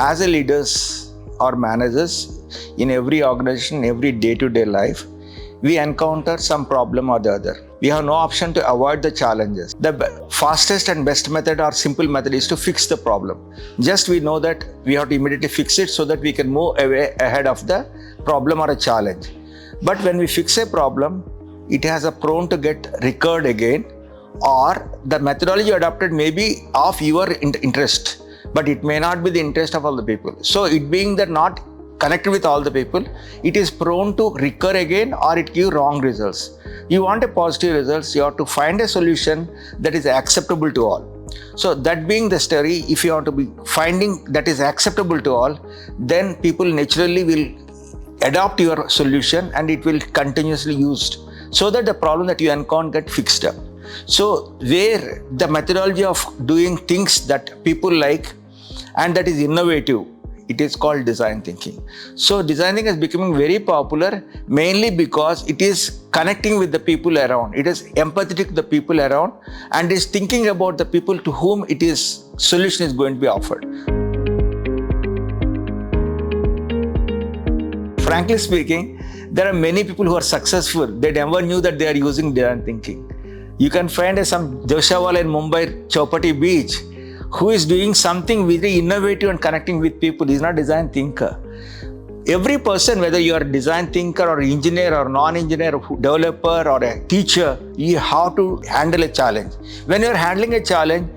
As a leaders or managers in every organization, every day-to-day life, we encounter some problem or the other. We have no option to avoid the challenges. The fastest and best method or simple method is to fix the problem. Just we know that we have to immediately fix it so that we can move away ahead of the problem or a challenge. But when we fix a problem, it has a prone to get recurred again, or the methodology adopted may be of your interest, but it may not be the interest of all the people. So it being that not connected with all the people, it is prone to recur again or it give wrong results. You want a positive results, you have to find a solution that is acceptable to all. So that being the story, if you want to be finding that is acceptable to all, then people naturally will adopt your solution and it will continuously used so that the problem that you encounter get fixed up. So where the methodology of doing things that people like and that is innovative, it is called design thinking. So design thinking is becoming very popular mainly because it is connecting with the people around. It is empathetic to the people around and is thinking about the people to whom it is solution is going to be offered. Frankly speaking, there are many people who are successful. They never knew that they are using design thinking. You can find some Joshawala in Mumbai, Chowpatty Beach, who is doing something very innovative and connecting with people. He is not a design thinker. Every person, whether you are a design thinker or engineer or non-engineer, developer or a teacher, you have to handle a challenge. When you are handling a challenge,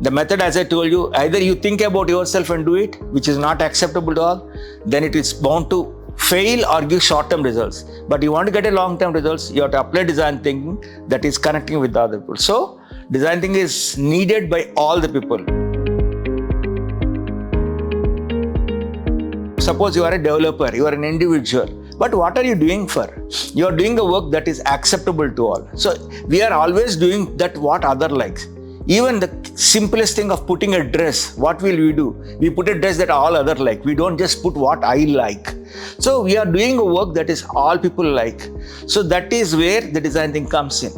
the method, as I told you, either you think about yourself and do it, which is not acceptable to all, then it is bound to fail or give short-term results. But you want to get a long-term results, you have to apply design thinking that is connecting with the other people. So design thinking is needed by all the people. Suppose you are a developer, you are an individual, but what are you doing for? You are doing a work that is acceptable to all. So we are always doing that what other likes. Even the simplest thing of putting a dress, what will we do? We put a dress that all other like. We don't just put what I like. So we are doing a work that is all people like. So that is where the design thing comes in.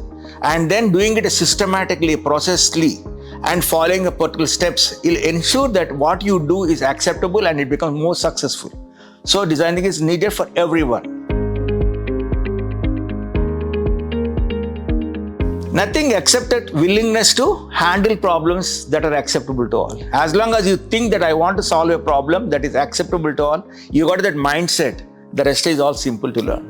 And then doing it systematically, processedly, and following a particular steps will ensure that what you do is acceptable and it becomes more successful. So design thinking is needed for everyone. Nothing except that willingness to handle problems that are acceptable to all. As long as you think that I want to solve a problem that is acceptable to all, you got that mindset, the rest is all simple to learn.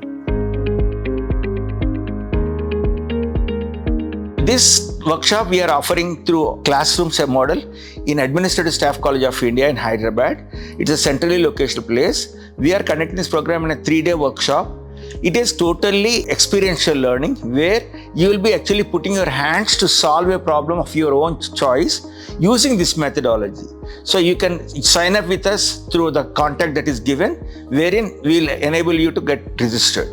This workshop we are offering through Classrooms model in Administrative Staff College of India in Hyderabad. It's a centrally located place. We are conducting this program in a 3-day workshop. It is totally experiential learning where you will be actually putting your hands to solve a problem of your own choice using this methodology. So you can sign up with us through the contact that is given, wherein we will enable you to get registered.